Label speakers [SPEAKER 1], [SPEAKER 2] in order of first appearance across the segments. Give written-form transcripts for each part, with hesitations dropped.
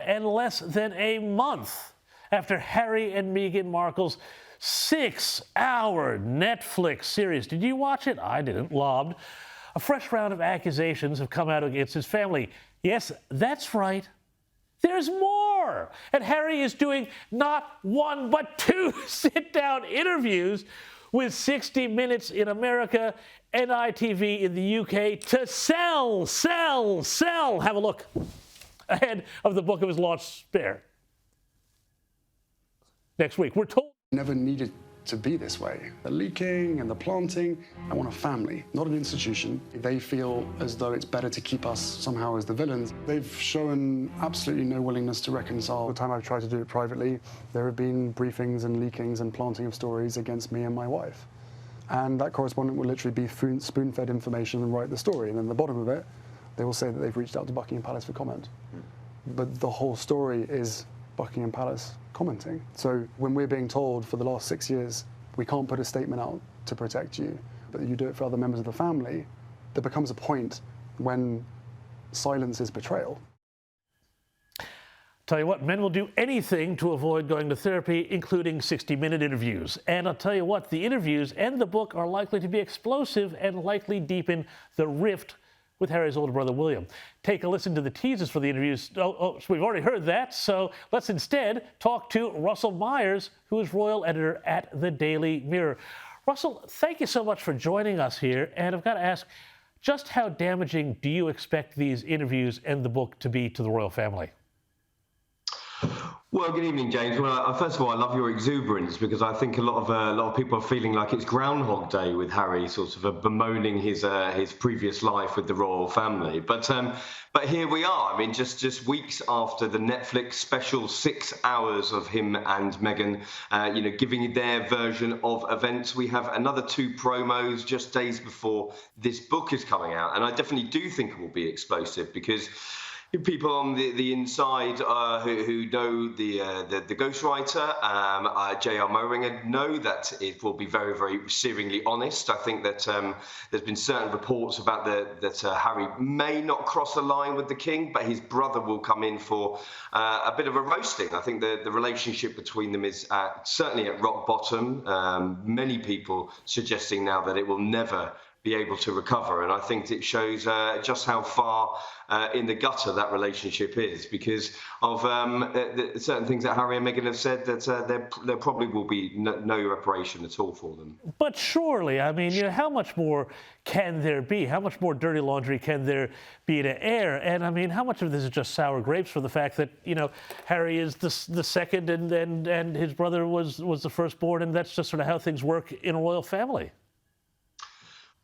[SPEAKER 1] and less than a month after Harry and Meghan Markle's 6-hour Netflix series. Did you watch it? I didn't. Lobbed. A fresh round of accusations have come out against his family. Yes, that's right. There's more. And Harry is doing not one, but 2 sit-down interviews with 60 Minutes in America and ITV in the UK to sell. Have a look ahead of the book of his lost spare. Next week, we're told.
[SPEAKER 2] Never needed to be this way. The leaking and the planting, I want a family, not an institution. They feel as though it's better to keep us somehow as the villains. They've shown absolutely no willingness to reconcile. The time I've tried to do it privately, there have been briefings and leakings and planting of stories against me and my wife. And that correspondent will literally be spoon-fed information and write the story. And then at the bottom of it, they will say that they've reached out to Buckingham Palace for comment. But the whole story is Buckingham Palace commenting. So when we're being told for the last 6 years, we can't put a statement out to protect you, but you do it for other members of the family, there becomes a point when silence is betrayal.
[SPEAKER 1] Tell you what, men will do anything to avoid going to therapy, including 60-minute interviews. And I'll tell you what, the interviews and the book are likely to be explosive and likely deepen the rift with Harry's older brother, William. Take a listen to the teasers for the interviews. So we've already heard that, so let's instead talk to Russell Myers, who is royal editor at the Daily Mirror. Russell, thank you so much for joining us here. And I've got to ask, just how damaging do you expect these interviews and the book to be to the royal family?
[SPEAKER 3] Well, good evening, James. Well, first of all, I love your exuberance because I think a lot of people are feeling like it's Groundhog Day with Harry, sort of bemoaning his previous life with the royal family. But here we are. I mean, just weeks after the Netflix special 6 hours of him and Meghan, giving their version of events, we have another 2 promos just days before this book is coming out, and I definitely do think it will be explosive because people on the inside who know the ghostwriter, J.R. Mowringer, know that it will be very, very searingly honest. I think that there's been certain reports about that Harry may not cross a line with the king, but his brother will come in for a bit of a roasting. I think the relationship between them is certainly at rock bottom. Many people suggesting now that it will never be able to recover, and I think it shows just how far in the gutter that relationship is because of certain things that Harry and Meghan have said that there probably will be no reparation at all for them.
[SPEAKER 1] But surely, I mean, how much more can there be? How much more dirty laundry can there be to air? And I mean, how much of this is just sour grapes for the fact that Harry is the second and his brother was the firstborn, and that's just sort of how things work in a royal family?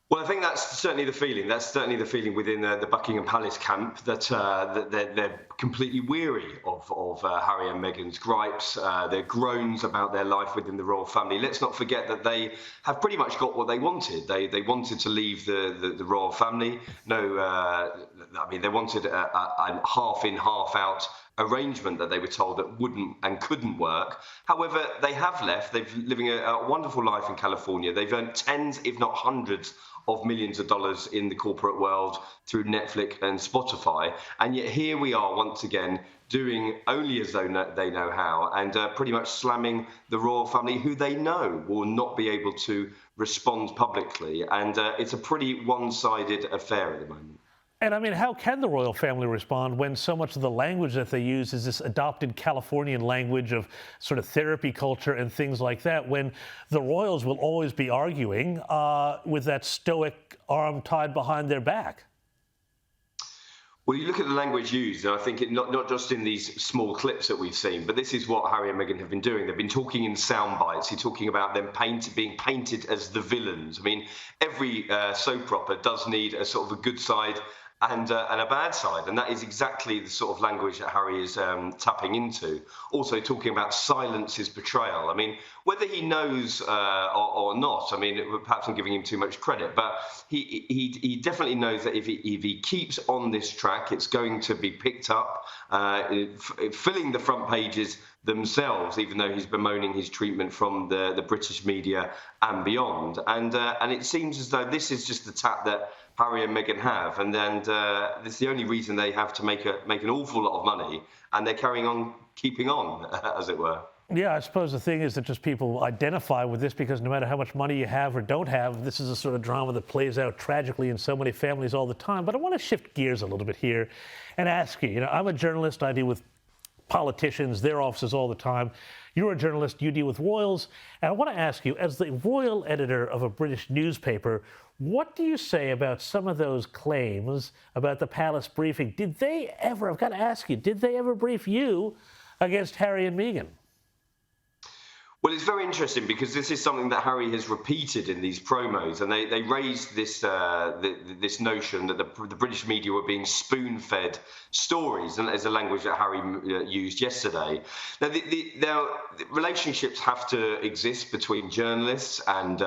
[SPEAKER 3] Well, I think that's certainly the feeling. That's certainly the feeling within the Buckingham Palace camp that they're completely weary of Harry and Meghan's gripes, their groans about their life within the royal family. Let's not forget that they have pretty much got what they wanted. They wanted to leave the royal family. They wanted a half in, half out arrangement that they were told that wouldn't and couldn't work. However, they have left. They're living a wonderful life in California. They've earned tens, if not hundreds, of millions of dollars in the corporate world through Netflix and Spotify. And yet here we are once again doing only as though they know how and pretty much slamming the royal family, who they know will not be able to respond publicly. And it's a pretty one-sided affair at the moment.
[SPEAKER 1] And I mean, how can the royal family respond when so much of the language that they use is this adopted Californian language of sort of therapy culture and things like that, when the royals will always be arguing with that stoic arm tied behind their back?
[SPEAKER 3] Well, you look at the language used, and I think not just in these small clips that we've seen, but this is what Harry and Meghan have been doing. They've been talking in sound bites. You're talking about them being painted as the villains. I mean, every soap opera does need a sort of a good side and a bad side, and that is exactly the sort of language that Harry is tapping into. Also talking about silence is betrayal. I mean, whether he knows or not, I mean, perhaps I'm giving him too much credit, but he definitely knows that if he keeps on this track, it's going to be picked up filling the front pages themselves, even though he's bemoaning his treatment from the British media and beyond. And it seems as though this is just the tap that Harry and Meghan have, and it's the only reason they have to make an awful lot of money, and they're carrying on, keeping on, as it were.
[SPEAKER 1] Yeah, I suppose the thing is that just people identify with this because no matter how much money you have or don't have, this is a sort of drama that plays out tragically in so many families all the time. But I want to shift gears a little bit here and ask you, I'm a journalist, I deal with politicians, their offices all the time. You're a journalist, you deal with royals. And I want to ask you, as the royal editor of a British newspaper, what do you say about some of those claims about the palace briefing? Did they ever, I've got to ask you, did they ever brief you against Harry and Meghan?
[SPEAKER 3] Well, it's very interesting because this is something that Harry has repeated in these promos, and they raised this this notion that the British media were being spoon-fed stories, and as a language that Harry used yesterday. Now, the relationships have to exist between journalists and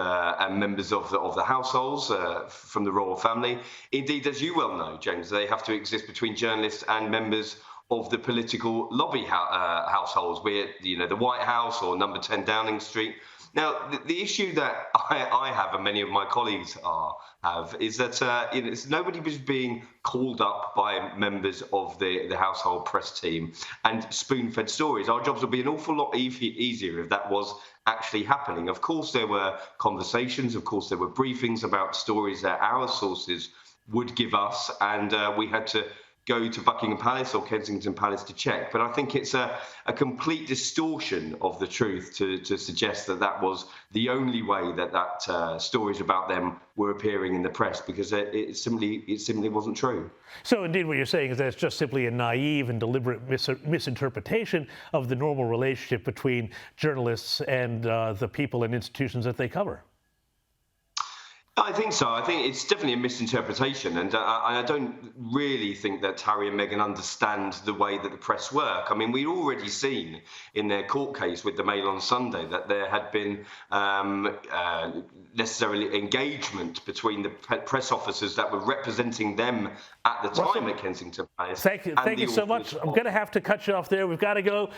[SPEAKER 3] members of the households from the royal family. Indeed, as you well know, James, they have to exist between journalists and members of the political lobby households, be it the White House or Number 10 Downing Street. Now, the issue that I have and many of my colleagues have is that nobody was being called up by members of the household press team and spoon-fed stories. Our jobs would be an awful lot easier if that was actually happening. Of course, there were conversations. Of course, there were briefings about stories that our sources would give us, and we had to go to Buckingham Palace or Kensington Palace to check. But I think it's a complete distortion of the truth to suggest that was the only way that stories about them were appearing in the press, because it simply wasn't true.
[SPEAKER 1] So indeed what you're saying is that it's just simply a naive and deliberate misinterpretation of the normal relationship between journalists and the people and institutions that they cover.
[SPEAKER 3] I think so. I think it's definitely a misinterpretation, and I don't really think that Harry and Meghan understand the way that the press work. I mean, we'd already seen in their court case with the Mail on Sunday that there had been necessarily engagement between the press officers that were representing them at the time at Kensington Palace.
[SPEAKER 1] Thank you so much. I'm going to have to cut you off there. We've got to go.